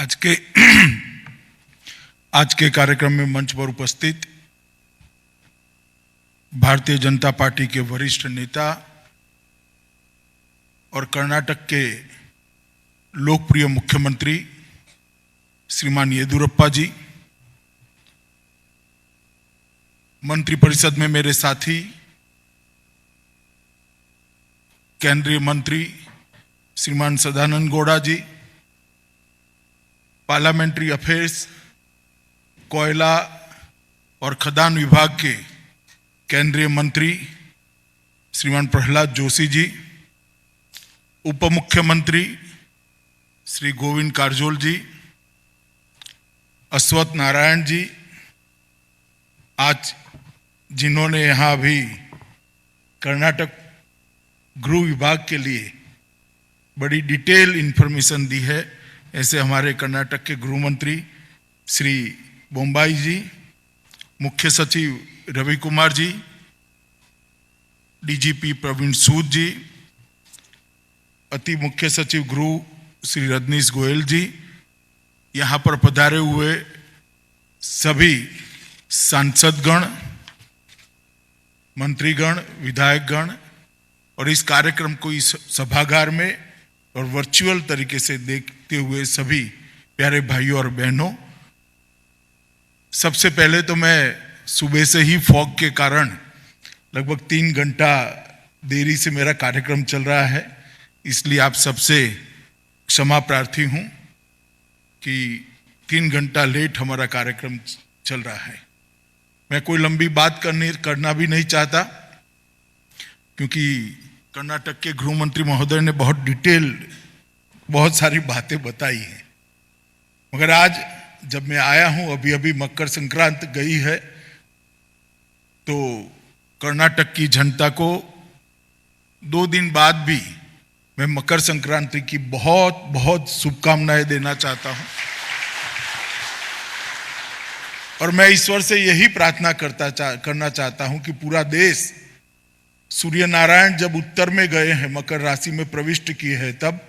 आज के कार्यक्रम में मंच पर उपस्थित भारतीय जनता पार्टी के वरिष्ठ नेता और कर्नाटक के लोकप्रिय मुख्यमंत्री श्रीमान येदियुरप्पा जी, मंत्रिपरिषद में मेरे साथी केंद्रीय मंत्री श्रीमान सदानंद गौड़ा जी, पार्लियामेंट्री अफेयर्स, कोयला और खदान विभाग के केंद्रीय मंत्री श्रीमान प्रहलाद जोशी जी, उप मुख्यमंत्री श्री गोविंद कारजोल जी, अश्वत्थ नारायण जी, आज जिन्होंने यहाँ अभी कर्नाटक गृह विभाग के लिए बड़ी डिटेल इंफॉर्मेशन दी है, ऐसे हमारे कर्नाटक के गृह मंत्री श्री बोम्बाई जी, मुख्य सचिव रवि कुमार जी, डीजीपी प्रवीण सूद जी, अति मुख्य सचिव गृह श्री रजनीश गोयल जी, यहाँ पर पधारे हुए सभी सांसदगण, मंत्रीगण, विधायकगण और इस कार्यक्रम को इस सभागार में और वर्चुअल तरीके से देखते हुए सभी प्यारे भाइयों और बहनों, सबसे पहले तो मैं सुबह से ही फॉग के कारण लगभग 3 घंटा देरी से मेरा कार्यक्रम चल रहा है, इसलिए आप सबसे क्षमा प्रार्थी हूं कि 3 घंटा लेट हमारा कार्यक्रम चल रहा है। मैं कोई लंबी बात करना भी नहीं चाहता, क्योंकि कर्नाटक के गृह मंत्री महोदय ने बहुत सारी बातें बताई हैं, मगर आज जब मैं आया हूं, अभी मकर संक्रांति गई है, तो कर्नाटक की जनता को 2 दिन बाद भी मैं मकर संक्रांति की बहुत शुभकामनाएं देना चाहता हूं और मैं ईश्वर से यही प्रार्थना करना चाहता हूं कि पूरा देश, सूर्य नारायण जब उत्तर में गए हैं, मकर राशि में प्रविष्ट किए हैं, तब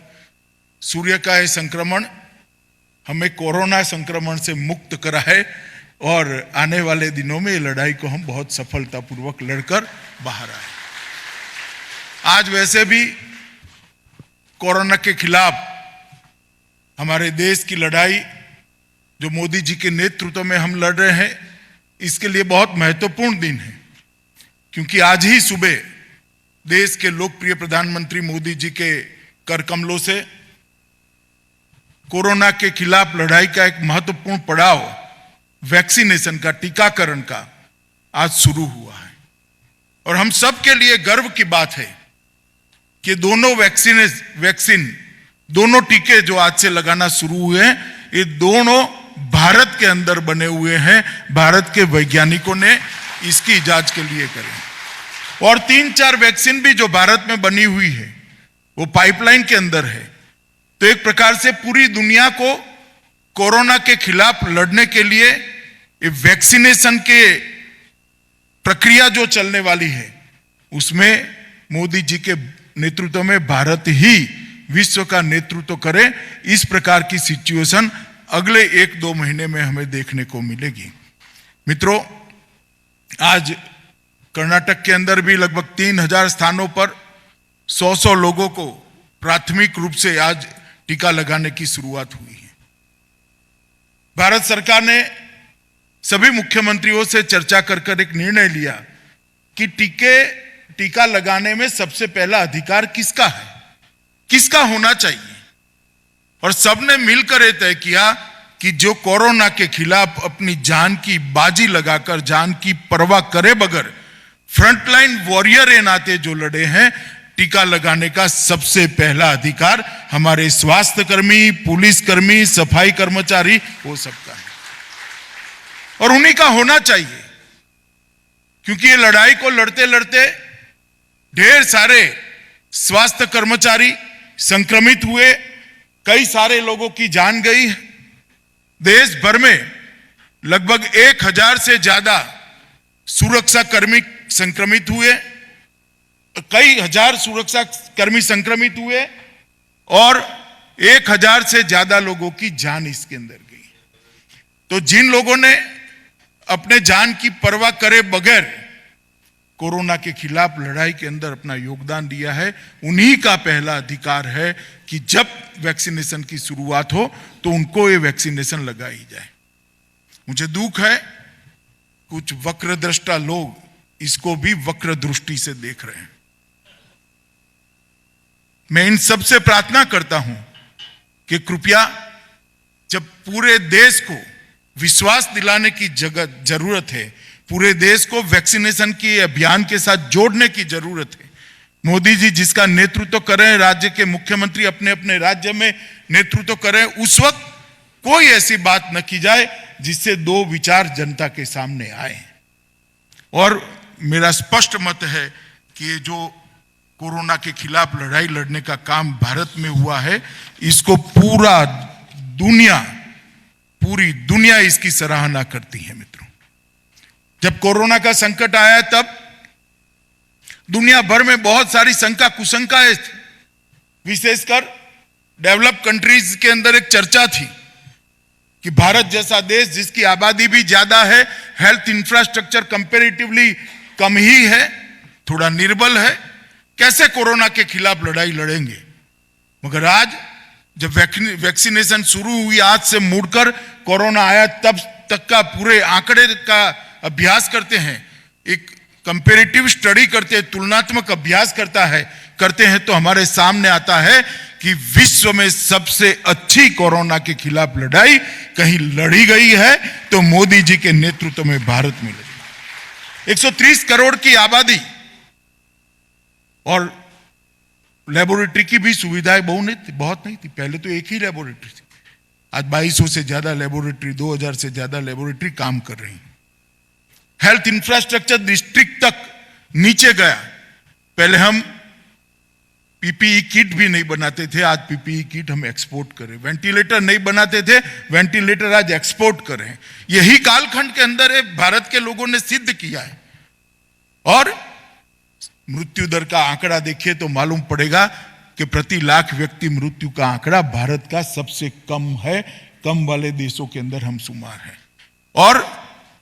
सूर्य का यह संक्रमण हमें कोरोना संक्रमण से मुक्त कराए और आने वाले दिनों में ये लड़ाई को हम बहुत सफलतापूर्वक लड़कर बाहर आए। आज वैसे भी कोरोना के खिलाफ हमारे देश की लड़ाई जो मोदी जी के नेतृत्व में हम लड़ रहे हैं, इसके लिए बहुत महत्वपूर्ण दिन है, क्योंकि आज ही सुबह देश के लोकप्रिय प्रधानमंत्री मोदी जी के कर कमलों से कोरोना के खिलाफ लड़ाई का एक महत्वपूर्ण पड़ाव वैक्सीनेशन का, टीकाकरण का आज शुरू हुआ है। और हम सब के लिए गर्व की बात है कि दोनों वैक्सीन, दोनों टीके जो आज से लगाना शुरू हुए हैं, ये दोनों भारत के अंदर बने हुए हैं, भारत के वैज्ञानिकों ने इसकी जांच के लिए करें। और 3-4 वैक्सीन भी जो भारत में बनी हुई है वो पाइपलाइन के अंदर है। तो एक प्रकार से पूरी दुनिया को कोरोना के खिलाफ लड़ने के लिए ये वैक्सीनेशन के प्रक्रिया जो चलने वाली है, उसमें मोदी जी के नेतृत्व में भारत ही विश्व का नेतृत्व करे, इस प्रकार की सिचुएशन अगले 1-2 महीने में हमें देखने को मिलेगी। मित्रों, आज कर्नाटक के अंदर भी लगभग 3000 स्थानों पर 100 लोगों को प्राथमिक रूप से आज टीका लगाने की शुरुआत हुई है। भारत सरकार ने सभी मुख्यमंत्रियों से चर्चा कर एक निर्णय लिया कि टीका लगाने में सबसे पहला अधिकार किसका है, किसका होना चाहिए, और सबने मिलकर यह तय किया कि जो कोरोना के खिलाफ अपनी जान की बाजी लगाकर, जान की परवाह करे बगैर फ्रंटलाइन वॉरियर के नाते जो लड़े हैं, टीका लगाने का सबसे पहला अधिकार हमारे स्वास्थ्य कर्मी, पुलिस कर्मी, सफाई कर्मचारी हो सकता है और उन्हीं का होना चाहिए, क्योंकि ये लड़ाई को लड़ते लड़ते ढेर सारे स्वास्थ्य कर्मचारी संक्रमित हुए, कई सारे लोगों की जान गई। देश भर में लगभग 1000 से ज्यादा सुरक्षा कर्मी संक्रमित हुए, कई हजार सुरक्षा कर्मी संक्रमित हुए और 1000 से ज्यादा लोगों की जान इसके अंदर गई। तो जिन लोगों ने अपने जान की परवाह करे बगैर कोरोना के खिलाफ लड़ाई के अंदर अपना योगदान दिया है, उन्हीं का पहला अधिकार है कि जब वैक्सीनेशन की शुरुआत हो तो उनको ये वैक्सीनेशन लगाई जाए। मुझे दुख है कुछ वक्रदृष्टा लोग इसको भी वक्र दृष्टि से देख रहे हैं। मैं इन सबसे प्रार्थना करता हूं कि कृपया जब पूरे देश को विश्वास दिलाने की जरूरत है, पूरे देश को वैक्सीनेशन के अभियान के साथ जोड़ने की जरूरत है, मोदी जी जिसका नेतृत्व कर रहे हैं, राज्य के मुख्यमंत्री अपने अपने राज्य में नेतृत्व कर रहे हैं, उस वक्त कोई ऐसी बात न की जाए जिससे दो विचार जनता के सामने आए। और मेरा स्पष्ट मत है कि ये जो कोरोना के खिलाफ लड़ाई लड़ने का काम भारत में हुआ है, इसको पूरी दुनिया इसकी सराहना करती है। मित्रों, जब कोरोना का संकट आया तब दुनिया भर में बहुत सारी शंका कुशंकाएं थी। विशेषकर डेवलप कंट्रीज के अंदर एक चर्चा थी कि भारत जैसा देश जिसकी आबादी भी ज्यादा है, हेल्थ इंफ्रास्ट्रक्चर कंपैरेटिवली कम ही है, थोड़ा निर्बल है, कैसे कोरोना के खिलाफ लड़ाई लड़ेंगे। मगर आज जब वैक्सीनेशन शुरू हुई, आज से मुड़कर कोरोना आया तब तक का पूरे आंकड़े का अभ्यास करते हैं, एक कंपैरेटिव स्टडी करते हैं, तुलनात्मक अभ्यास करते हैं तो हमारे सामने आता है कि विश्व में सबसे अच्छी कोरोना के खिलाफ लड़ाई कहीं लड़ी गई है तो मोदी जी के नेतृत्व में भारत में लड़ी। 130 करोड़ की आबादी और लेबोरेटरी की भी सुविधाएं बहुत नहीं थी। पहले तो एक ही लेबोरेटरी थी, आज 2200 से ज्यादा लेबोरेटरी, 2000 से ज्यादा लेबोरेटरी काम कर रही हैं। हेल्थ इंफ्रास्ट्रक्चर डिस्ट्रिक्ट तक नीचे गया। पहले हम पीपीई किट भी नहीं बनाते थे, आज पीपीई किट हम एक्सपोर्ट करें। वेंटिलेटर नहीं बनाते थे, वेंटिलेटर आज एक्सपोर्ट करें। यही कालखंड के अंदर भारत के लोगों ने सिद्ध किया है। और मृत्यु दर का आंकड़ा देखिए तो मालूम पड़ेगा कि प्रति लाख व्यक्ति मृत्यु का आंकड़ा भारत का सबसे कम है। कम वाले देशों के अंदर हम शुमार हैं। और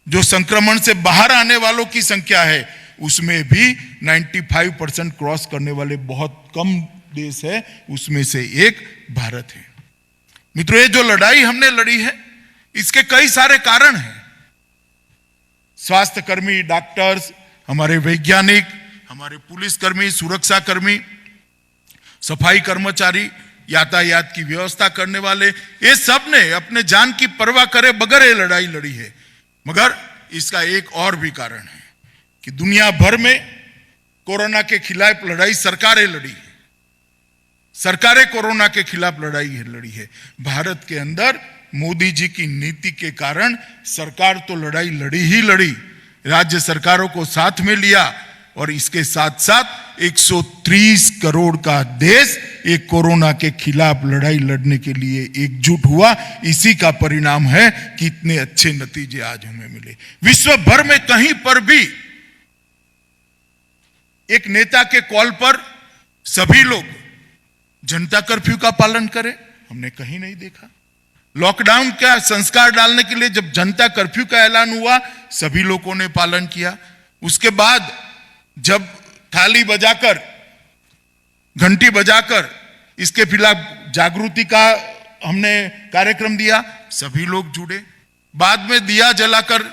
जो संक्रमण से बाहर आने वालों की संख्या है उसमें भी 95% क्रॉस करने वाले बहुत कम देश है, उसमें से एक भारत है। मित्रों, ये जो लड़ाई हमने लड़ी है इसके कई सारे कारण हैं। स्वास्थ्य कर्मी, डॉक्टर्स, हमारे वैज्ञानिक, हमारे पुलिसकर्मी, सुरक्षा कर्मी, सफाई कर्मचारी, यातायात की व्यवस्था करने वाले, ये सब ने अपने जान की परवाह करे बगैर ये लड़ाई लड़ी है। मगर इसका एक और भी कारण है कि दुनिया भर में कोरोना के खिलाफ लड़ाई सरकारें लड़ी है। सरकारें कोरोना के खिलाफ लड़ी है। भारत के अंदर मोदी जी की नीति के कारण सरकार तो लड़ाई लड़ी, राज्य सरकारों को साथ में लिया और इसके साथ साथ 130 करोड़ का देश एक कोरोना के खिलाफ लड़ाई लड़ने के लिए एकजुट हुआ। इसी का परिणाम है कि इतने अच्छे नतीजे आज हमें मिले। विश्व भर में कहीं पर भी एक नेता के कॉल पर सभी लोग जनता कर्फ्यू का पालन करें, हमने कहीं नहीं देखा। लॉकडाउन का संस्कार डालने के लिए जब जनता कर्फ्यू का ऐलान हुआ, सभी लोगों ने पालन किया। उसके बाद जब थाली बजाकर, घंटी बजाकर इसके खिलाफ जागृति का हमने कार्यक्रम दिया, सभी लोग जुड़े। बाद में दिया जलाकर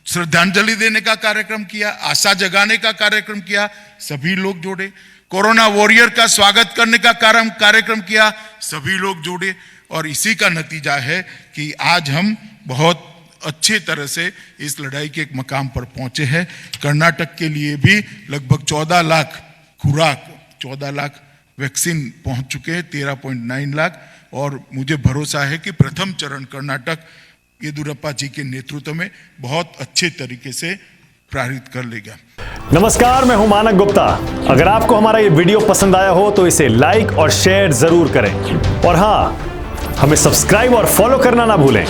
श्रद्धांजलि देने का कार्यक्रम किया, आशा जगाने का कार्यक्रम किया, सभी लोग जुड़े। कोरोना वॉरियर का स्वागत करने का कार्यक्रम किया, सभी लोग जुड़े। और इसी का नतीजा है कि आज हम बहुत अच्छी तरह से इस लड़ाई के एक मकाम पर पहुंचे हैं। कर्नाटक के लिए भी लगभग 14 लाख खुराक, 14 लाख वैक्सीन पहुंच चुके हैं, 13.9 लाख। और मुझे भरोसा है कि प्रथम चरण कर्नाटक येदियुरप्पा जी के नेतृत्व में बहुत अच्छे तरीके से पारित कर लेगा। नमस्कार, मैं हूं मानक गुप्ता। अगर आपको हमारा ये वीडियो पसंद आया हो तो इसे लाइक और शेयर जरूर करें। और हाँ, हमें सब्सक्राइब और फॉलो करना ना भूलें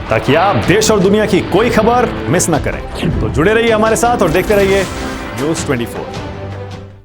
ताकि आप देश और दुनिया की कोई खबर मिस ना करें। तो जुड़े रहिए हमारे साथ और देखते रहिए न्यूज़ 24।